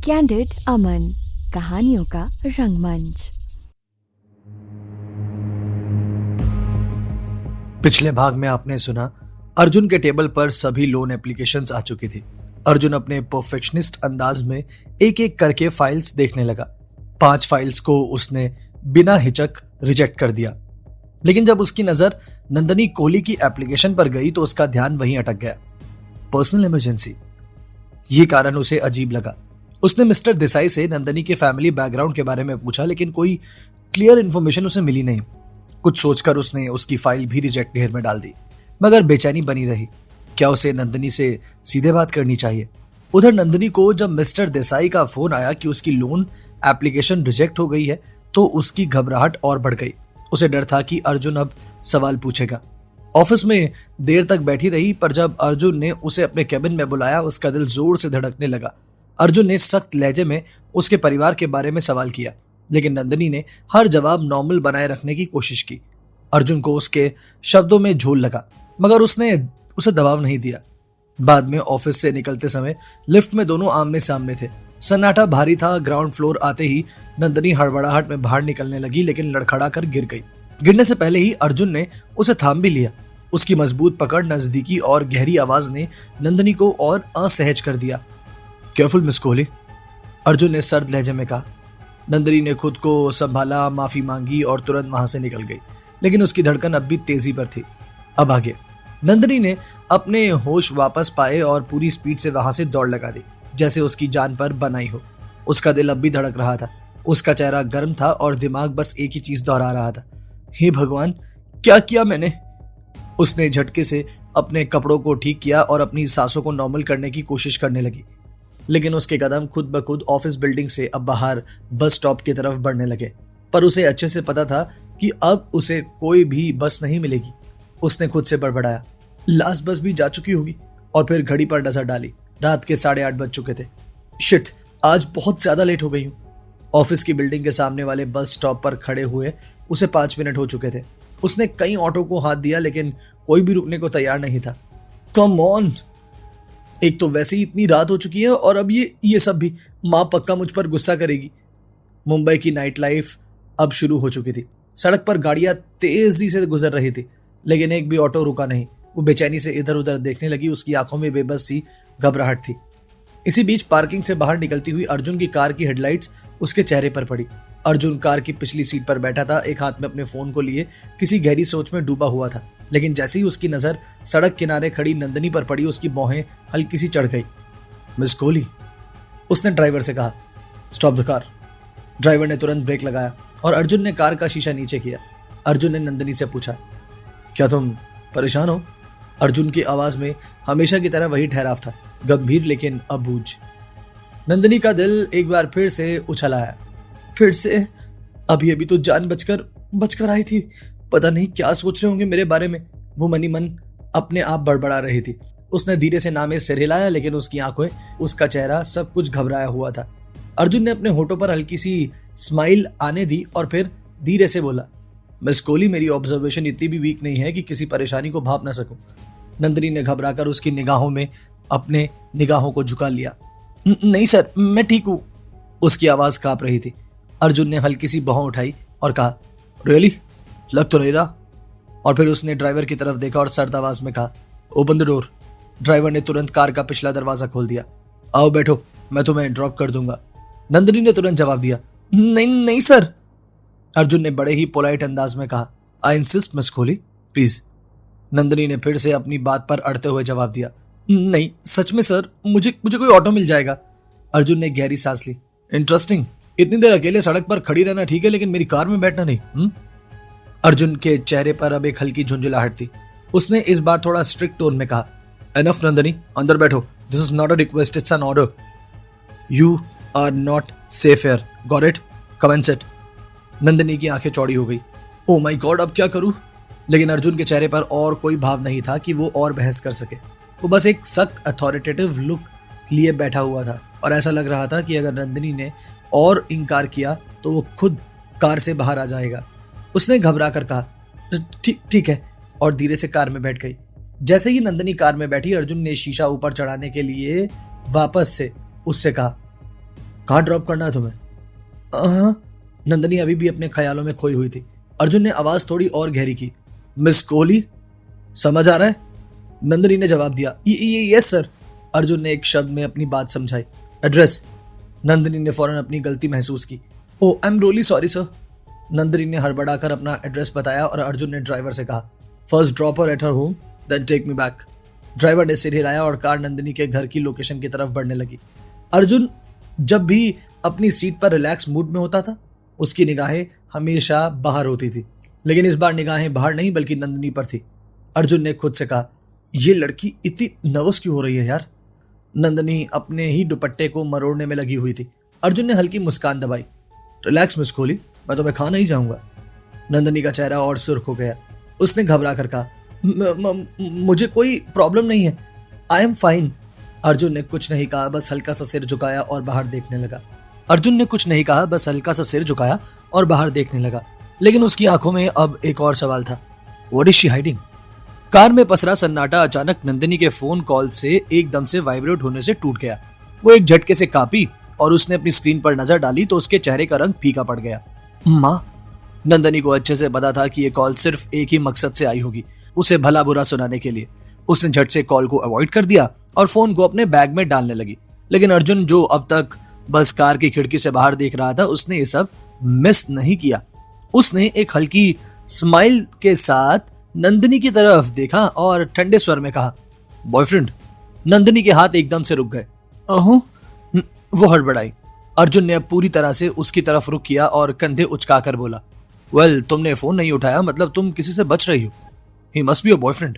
Candid अमन, कहानियों का रंगमंच। पिछले भाग में आपने सुना अर्जुन के टेबल पर सभी लोन एप्लीकेशंस आ चुकी थी। अर्जुन अपने परफेक्शनिस्ट अंदाज में एक एक करके फाइल्स देखने लगा। 5 फाइल्स को उसने बिना हिचक रिजेक्ट कर दिया, लेकिन जब उसकी नजर नंदनी कोहली की एप्लीकेशन पर गई तो उसका ध्यान वहीं अटक गया। पर्सनल इमरजेंसी, ये कारण उसे अजीब लगा। उसने मिस्टर देसाई से नंदनी के फैमिली बैकग्राउंड के बारे में पूछा, लेकिन कोई क्लियर इन्फॉर्मेशन उसे मिली नहीं। कुछ सोचकर उसने उसकी फाइल भी रिजेक्ट ढेर में डाल दी, मगर बेचैनी बनी रही। क्या उसे नंदनी से सीधे बात करनी चाहिए? उधर नंदनी को जब मिस्टर देसाई का फोन आया कि उसकी लोन एप्लीकेशन रिजेक्ट हो गई है तो उसकी घबराहट और बढ़ गई। उसे डर था कि अर्जुन अब सवाल पूछेगा। ऑफिस में देर तक बैठी रही, पर जब अर्जुन ने उसे अपने केबिन में बुलाया उसका दिल जोर से धड़कने लगा। अर्जुन ने सख्त लहजे में उसके परिवार के बारे में सवाल किया, लेकिन नंदनी ने हर जवाब नॉर्मल बनाए रखने की कोशिश की। अर्जुन को उसके शब्दों में झोल लगा, मगर उसने उसे दबाव नहीं दिया। बाद में ऑफिस से निकलते समय लिफ्ट में दोनों आमने सामने थे। सन्नाटा भारी था। ग्राउंड फ्लोर आते ही नंदनी हड़बड़ाहट में बाहर निकलने लगी, लेकिन लड़खड़ा कर गिर गई। गिरने से पहले ही अर्जुन ने उसे थाम भी लिया। उसकी मजबूत पकड़, नजदीकी और गहरी आवाज ने नंदनी को और असहज कर दिया। केयरफुल मिस कोहली, अर्जुन ने सर्द लहजे में कहा। नंदनी ने खुद को संभाला, माफी मांगी और तुरंत वहां से निकल गई, लेकिन उसकी धड़कन अब भी तेजी पर थी। अब आगे नंदनी ने अपने होश वापस पाए और पूरी स्पीड से वहां से दौड़ लगा दी, जैसे उसकी जान पर बनाई हो। उसका दिल अब भी धड़क रहा था। उसका चेहरा गर्म था और दिमाग बस एक ही चीज दोहरा रहा था, हे भगवान, क्या किया मैंने? उसने झटके से अपने कपड़ों को ठीक किया और अपनी सांसों को नॉर्मल करने की कोशिश करने लगी, लेकिन उसके कदम खुद ब खुद ऑफिस बिल्डिंग से अब बाहर बस स्टॉप की तरफ बढ़ने लगे। पर उसे अच्छे से पता था कि अब उसे कोई भी बस नहीं मिलेगी। उसने खुद से बड़बड़ाया, लास्ट बस भी जा चुकी होगी। और फिर घड़ी पर नजर डाली। रात के 8:30 बज चुके थे। शिट, आज बहुत ज्यादा लेट हो गई हूँ। ऑफिस की बिल्डिंग के सामने वाले बस स्टॉप पर खड़े हुए उसे 5 मिनट हो चुके थे। उसने कई ऑटो को हाथ दिया, लेकिन कोई भी रुकने को तैयार नहीं था। कम ऑन, एक तो वैसे ही इतनी रात हो चुकी है और अब ये सब भी। माँ पक्का मुझ पर गुस्सा करेगी। मुंबई की नाइट लाइफ अब शुरू हो चुकी थी। सड़क पर गाड़ियां तेजी से गुजर रही थी, लेकिन एक भी ऑटो रुका नहीं। वो बेचैनी से इधर उधर देखने लगी। उसकी आंखों में बेबस सी घबराहट थी। इसी बीच पार्किंग से बाहर निकलती हुई अर्जुन की कार की हेडलाइट्स उसके चेहरे पर पड़ी। अर्जुन कार की पिछली सीट पर बैठा था, एक हाथ में अपने फोन को लिए किसी गहरी सोच में डूबा हुआ था। लेकिन जैसे ही उसकी नजर सड़क किनारे खड़ी नंदनी पर पड़ी, उसकी भौहें हल्की सी चढ़ गई। मिस कोहली, उसने ड्राइवर से कहा। Stop the car. ड्राइवर ने तुरंत ब्रेक लगाया और अर्जुन ने कार का शीशा नीचे किया। अर्जुन ने नंदनी से पूछा, क्या तुम परेशान हो? अर्जुन की आवाज में हमेशा की तरह वही ठहराव था, गंभीर लेकिन अबूझ। नंदनी का दिल एक बार फिर से उछल आया। फिर से? अभी अभी तो जान बचकर आई थी। पता नहीं क्या सोच रहे होंगे मेरे बारे में। वो मनी मन अपने आप बड़बड़ा रही थी। उसने धीरे से नामे सिर हिलाया, लेकिन उसकी आंखें, उसका चेहरा सब कुछ घबराया हुआ था। अर्जुन ने अपने होठों पर हल्की सी स्माइल आने दी और फिर धीरे से बोला, मिस कोहली, मेरी ऑब्जर्वेशन इतनी भी वीक नहीं है कि किसी परेशानी को भाप ना सकूं। नंदनी ने घबराकर उसकी निगाहों में अपने निगाहों को झुका लिया। नहीं सर, मैं ठीक हूं। उसकी आवाज कांप रही थी। अर्जुन ने हल्की सी बाहों उठाई और कहा, रियली? लग तो नहीं रहा। और फिर उसने ड्राइवर की तरफ देखा और सर्द आवाज में कहा, ओपन द डोर। ड्राइवर ने तुरंत कार का पिछला दरवाजा खोल दिया। आओ बैठो, मैं तुम्हें ड्रॉप कर दूंगा। नंदनी ने तुरंत जवाब दिया, नहीं नहीं सर। अर्जुन ने बड़े ही पोलाइट अंदाज में कहा, I insist miss Kohli, please. Nandini ने फिर से अपनी बात पर अड़ते हुए जवाब दिया, नहीं सच में सर, मुझे कोई ऑटो मिल जाएगा। अर्जुन ने गहरी सांस ली। इंटरेस्टिंग, इतनी देर अकेले सड़क पर खड़ी रहना ठीक है, लेकिन मेरी कार में बैठना नहीं। अर्जुन के चेहरे पर अब एक हल्की झुंझुलाहट थी। उसने इस बार थोड़ा स्ट्रिक्ट टोन में कहा, एनफ नंदनी, अंदर बैठो। This is not a request, it's an order. You are not safe here, got it? Come and sit. Nandini की आंखें चौड़ी हो गई। ओ माय गॉड, अब क्या करूं? लेकिन अर्जुन के चेहरे पर और कोई भाव नहीं था कि वो और बहस कर सके। वो बस एक सख्त अथॉरिटेटिव लुक लिए बैठा हुआ था और ऐसा लग रहा था कि अगर नंदनी ने और इनकार किया तो वो खुद कार से बाहर आ जाएगा। उसने घबरा कर कहा, ठीक है, और धीरे से कार में बैठ गई। जैसे ही नंदनी कार में बैठी, अर्जुन ने शीशा ऊपर चढ़ाने के लिए वापस से उससे कहा, कहाँ ड्रॉप करना है तुम्हें? हाँ। नंदनी अभी भी अपने ख्यालों में खोई हुई थी। अर्जुन ने आवाज थोड़ी और गहरी की, मिस कोहली, समझ आ रहा है? नंदनी ने जवाब दिया, यस सर। अर्जुन ने एक शब्द में अपनी बात समझाई, एड्रेस? नंदनी ने फौरन अपनी गलती महसूस की। Oh I am really sorry sir. Nandini ने हड़बड़ाकर अपना एड्रेस बताया और अर्जुन ने ड्राइवर से कहा, first drop her at her home then take me back. Driver ने सिर हिलाया और कार नंदनी के घर की लोकेशन की तरफ बढ़ने लगी। अर्जुन जब भी अपनी सीट पर रिलैक्स मूड में होता था, उसकी निगाहें हमेशा बाहर होती थी, लेकिन इस बार निगाहें बाहर नहीं बल्कि नंदनी पर थी। अर्जुन ने खुद से कहा, ये लड़की इतनी नर्वस क्यों हो रही है यार? नंदनी अपने ही दुपट्टे को मरोड़ने में लगी हुई थी। अर्जुन ने हल्की मुस्कान दबाई, रिलैक्स मिस कोहली, मैं तुम्हें खा नहीं जाऊंगा। नंदनी का चेहरा और सुर्ख हो गया। उसने घबरा कर कहा, मुझे कोई प्रॉब्लम नहीं है, आई एम फाइन। अर्जुन ने कुछ नहीं कहा, बस हल्का सा सिर झुकाया और बाहर देखने लगा। लेकिन उसकी आंखों में अब एक और सवाल था, what is she hiding? Car में पसरा सन्नाटा अचानक नंदनी के फोन कॉल से एकदम से वाइब्रेट होने से टूट गया। वो एक झटके से कांपी और उसने अपनी स्क्रीन पर नजर डाली तो उसके चेहरे का रंग फीका पड़ गया। माँ? नंदनी को अच्छे से पता था कि ये कॉल सिर्फ एक ही मकसद से आई होगी, उसे भला बुरा सुनाने के लिए। उसने झट से कॉल को अवॉइड कर दिया और फोन को अपने बैग में डालने लगी। लेकिन अर्जुन, जो अब तक बस कार की खिड़की से बाहर देख रहा था, उसने ये सब मिस नहीं किया। उसने एक हल्की स्माइल के साथ नंदनी की तरफ देखा और ठंडे स्वर में कहा, बॉयफ्रेंड। नंदनी के हाथ एकदम से रुक गए। अहो, वो हड़बड़ाई। अर्जुन ने अब पूरी तरह से उसकी तरफ रुख किया और कंधे उचकाकर बोला, वेल, तुमने फोन नहीं उठाया, मतलब तुम किसी से बच रही हो। He must be your boyfriend.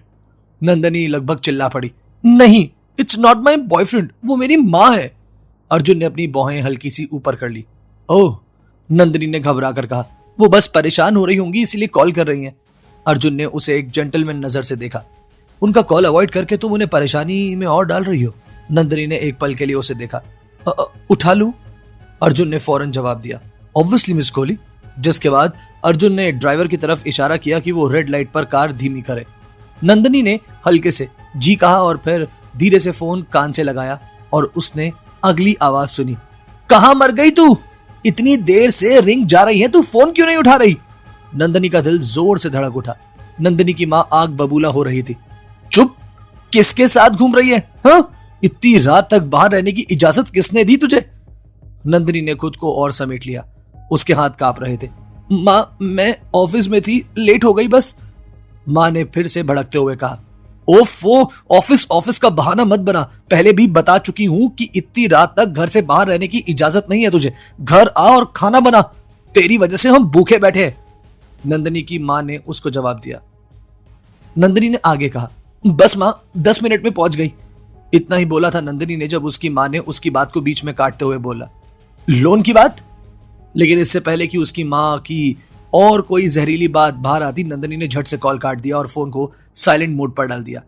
Nandini लगभग चिल्ला पड़ी, नहीं, इट्स नॉट माई बॉयफ्रेंड, वो मेरी माँ है। अर्जुन ने अपनी बाहें हल्की सी ऊपर कर ली। ओह, नंदनी ने घबरा कर कहा, वो बस परेशान हो रही होंगी इसीलिए कॉल कर रही हैं। अर्जुन ने उसे एक जेंटलमैन नजर से देखा। उनका कॉल अवॉइड करके तुम उन्हें परेशानी में और डाल रही हो। नंदनी ने एक पल के लिए उसे देखा। उठा लूं? अर्जुन ने फौरन जवाब दिया, ऑब्वियसली मिस कोहली। जिसके बाद अर्जुन ने ड्राइवर की तरफ इशारा किया कि वो रेड लाइट पर कार धीमी करे। नंदनी ने हल्के से जी कहा और फिर धीरे से फोन कान से लगाया और उसने अगली आवाज सुनी, कहां मर गई तू? इतनी देर से रिंग जा रही है, तू फोन क्यों नहीं उठा रही? नंदनी का दिल जोर से धड़क उठा। नंदनी की मां आग बबूला हो रही थी। चुप, किसके साथ घूम रही है? हाँ? इतनी रात तक बाहर रहने की इजाजत किसने दी तुझे? नंदनी ने खुद को और समेट लिया। उसके हाथ कांप रहे थे। मां, मैं ऑफिस में थी, लेट हो गई बस। मां ने फिर से भड़कते हुए कहा, ओफो, ऑफिस का बहाना मत बना। पहले भी बता चुकी हूं कि इतनी रात तक घर से बाहर रहने की इजाजत नहीं है तुझे। घर आ और खाना बना, तेरी वजह से हम भूखे बैठे हैं। नंदनी की मां ने उसको जवाब दिया। नंदनी ने आगे कहा, बस मां, 10 मिनट में पहुंच गई। इतना ही बोला था नंदनी ने जब उसकी मां ने उसकी बात को बीच में काटते हुए बोला, लोन की बात? लेकिन इससे पहले कि उसकी मां की और कोई जहरीली बात बाहर आती, नंदनी ने झट से कॉल काट दिया और फोन को साइलेंट मोड पर डाल दिया।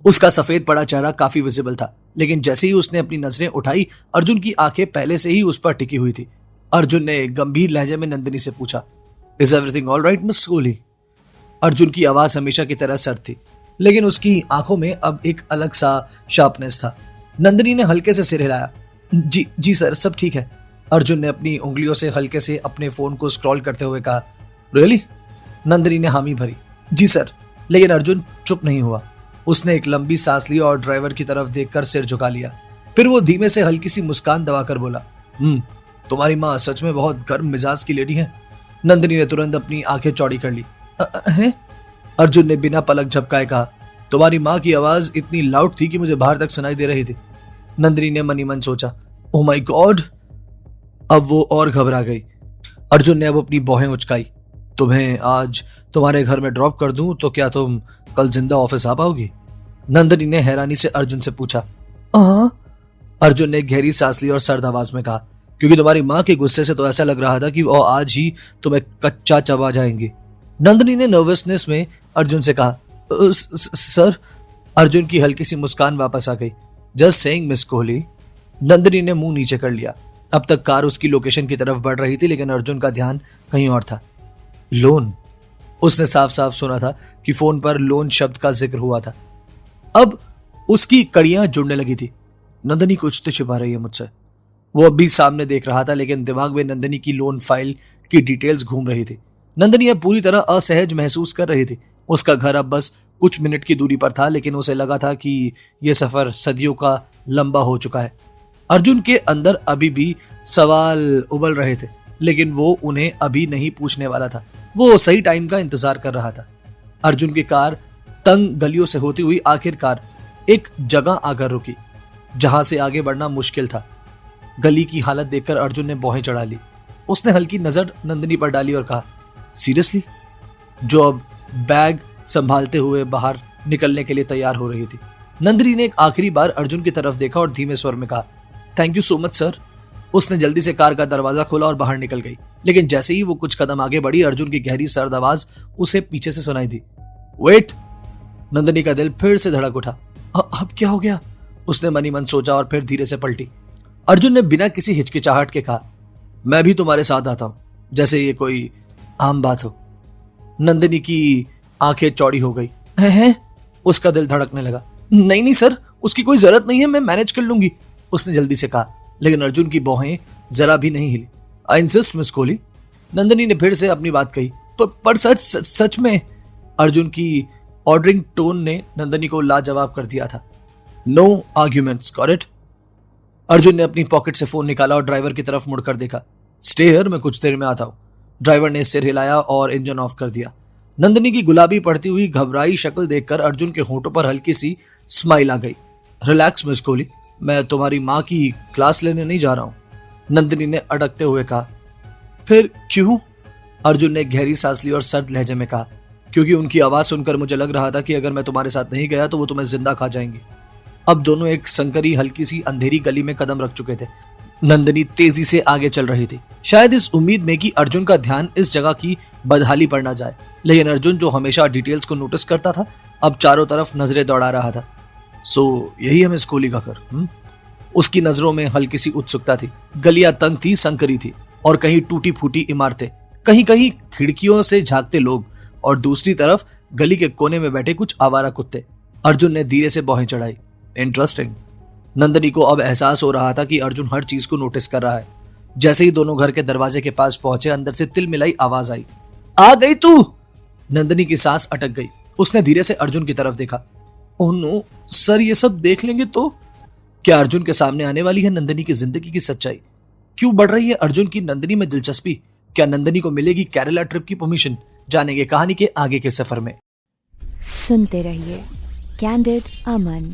उसका सफेद पड़ा चेहरा काफी विजिबल था, लेकिन जैसे ही उसने अपनी नजरें उठाई, अर्जुन की आंखें पहले से ही उस पर टिकी हुई थी। अर्जुन ने गंभीर लहजे में नंदनी से पूछा, is everything all right miss Kohli? Arjun की आवाज हमेशा की तरह सर्द थी, लेकिन उसकी आंखों में अब एक अलग सा शार्पनेस था। नंदनी ने हल्के से सिर हिलाया। जी सर, सब ठीक है। अर्जुन ने अपनी उंगलियों से हल्के से अपने फोन को स्क्रॉल करते हुए कहा, रियली? नंदनी ने हामी भरी। जी सर। लेकिन अर्जुन चुप नहीं हुआ। उसने एक लंबी सांस ली और ड्राइवर की तरफ देखकर सिर झुका लिया। फिर वो धीमे से हल्की सी मुस्कान दबाकर बोला, तुम्हारी माँ सच में बहुत गर्म मिजाज की लेडी है। नंदनी ने तुरंत अपनी आंखें चौड़ी कर ली। हैं? अर्जुन ने बिना पलक झपकाए कहा, तुम्हारी माँ की आवाज इतनी लाउड थी कि मुझे बाहर तक सुनाई दे रही थी। नंदनी ने मनी मन सोचा, ओह माय गॉड। अब वो और घबरा गई। अर्जुन ने अब अपनी बाहें उचकाई। तुम्हें आज तुम्हारे घर में ड्रॉप कर दूं तो क्या तुम कल जिंदा ऑफिस आ पाओगी? नंदनी ने हैरानी से अर्जुन से पूछा। हाँ। अर्जुन ने गहरी सांस ली और सर्द आवाज में कहा, क्योंकि तुम्हारी माँ के गुस्से से तो ऐसा लग रहा था कि वो आज ही तुम्हें कच्चा चबा जाएंगी। नंदनी ने नर्वसनेस में अर्जुन से कहा, सर। अर्जुन की हल्की सी मुस्कान वापस आ गई। Just saying miss Kohli. Nandini ने मुंह नीचे कर लिया। अब तक कार उसकी लोकेशन की तरफ बढ़ रही थी, लेकिन अर्जुन का ध्यान कहीं और था। लोन। उसने साफ साफ सुना था कि फोन पर लोन शब्द का जिक्र हुआ था। अब उसकी कड़ियां जुड़ने लगी थी। नंदनी कुछ तो छिपा रही है मुझसे। वो अभी सामने देख रहा था, लेकिन दिमाग में नंदिनी की लोन फाइल की डिटेल्स घूम रही थी। नंदिनी अब पूरी तरह असहज महसूस कर रही थी। उसका घर अब बस कुछ मिनट की दूरी पर था, लेकिन उसे लगा था कि यह सफर सदियों का लंबा हो चुका है। अर्जुन के अंदर अभी भी सवाल उबल रहे थे, लेकिन वो उन्हें अभी नहीं पूछने वाला था। वो सही टाइम का इंतजार कर रहा था। अर्जुन की कार तंग गलियों से होती हुई आखिरकार एक जगह आकर रुकी, जहां से आगे बढ़ना मुश्किल था। गली की हालत देखकर अर्जुन ने भौहें चढ़ा ली। उसने हल्की नजर नंदिनी पर डाली और कहा, सीरियसली? जो अब बैग संभालते हुए बाहर निकलने के लिए तैयार हो रही थी। नंदिनी ने एक आखिरी बार अर्जुन की तरफ देखा और धीमे स्वर में कहा, thank you so much sir. उसने जल्दी से कार का दरवाजा खोला और बाहर निकल गई, लेकिन जैसे ही वो कुछ कदम आगे बढ़ी, अर्जुन की गहरी सर्द आवाज उसे पीछे से सुनाई दी, वेट। नंदिनी का दिल फिर से धड़क उठा। अब क्या हो गया? उसने मनी मन सोचा और फिर धीरे से पलटी। अर्जुन ने बिना किसी हिचकिचाहट के कहा, मैं भी तुम्हारे साथ आता हूं, जैसे ये कोई आम बात हो। नंदिनी की आंखें चौड़ी हो गई। हैं? उसका दिल धड़कने लगा। नहीं नहीं सर, उसकी कोई जरूरत नहीं है, मैं मैनेज कर लूंगी, उसने जल्दी से कहा, लेकिन अर्जुन की भौहें जरा भी नहीं हिली। I insist miss Kohli, Nandini ने फिर से अपनी बात कही। पर सच में। अर्जुन की ऑर्डरिंग टोन ने नंदिनी को लाजवाब कर दिया था। No arguments, got it? Arjun ने अपनी पॉकेट से फोन निकाला और ड्राइवर की तरफ मुड़कर देखा। स्टे हियर, मैं कुछ देर में आता हूं। ड्राइवर ने सिर हिलाया और इंजन ऑफ कर दिया। नंदिनी की गुलाबी पड़ती हुई घबराई शक्ल देखकर अर्जुन के होंठों पर हल्की सी स्माइल आ गई। रिलैक्स मिस कोहली, मैं तुम्हारी माँ की क्लास लेने नहीं जा रहा हूं, नंदिनी ने अटकते हुए कहा। फिर क्यों? अर्जुन ने गहरी सांस ली और सर्द लहजे में कहा, क्योंकि उनकी आवाज सुनकर मुझे लग रहा था कि अगर मैं तुम्हारे साथ नहीं गया तो वो तुम्हें जिंदा खा जाएंगी। अब दोनों एक संकरी हल्की सी अंधेरी गली में कदम रख चुके थे। नंदिनी तेजी से आगे चल रही थी, शायद इस उम्मीद में कि अर्जुन का ध्यान इस जगह की बदहाली पर न जाए। लेकिन अर्जुन, जो हमेशा डिटेल्स को नोटिस करता था, अब चारों तरफ नजरें दौड़ा रहा था। सो यही है मिस कोहली का घर? उसकी नजरों में हल्की सी उत्सुकता थी। गलियां तंग थी, संकरी थी, और कहीं टूटी फूटी इमारतें, कहीं कहीं खिड़कियों से झांकते लोग, और दूसरी तरफ गली के कोने में बैठे कुछ आवारा कुत्ते। अर्जुन ने धीरे से भौहें चढ़ाई। इंटरेस्टिंग। नंदिनी को अब एहसास हो रहा था कि अर्जुन हर चीज को नोटिस कर रहा है। जैसे ही दोनों घर के दरवाजे के पास पहुंचे, अंदर से तिलमिलाई आवाज आई, आ गई तू? नंदिनी की सांस अटक गई। उसने धीरे से अर्जुन की तरफ देखा। ओह नो सर, ये सब देख लेंगे तो? क्या अर्जुन के सामने आने वाली है नंदिनी की जिंदगी की सच्चाई? क्यों बढ़ रही है अर्जुन की नंदिनी में दिलचस्पी? क्या नंदिनी को मिलेगी केरला ट्रिप की परमिशन? जानेंगे कहानी के आगे के सफर में। सुनते रहिए कैंडिड अमन।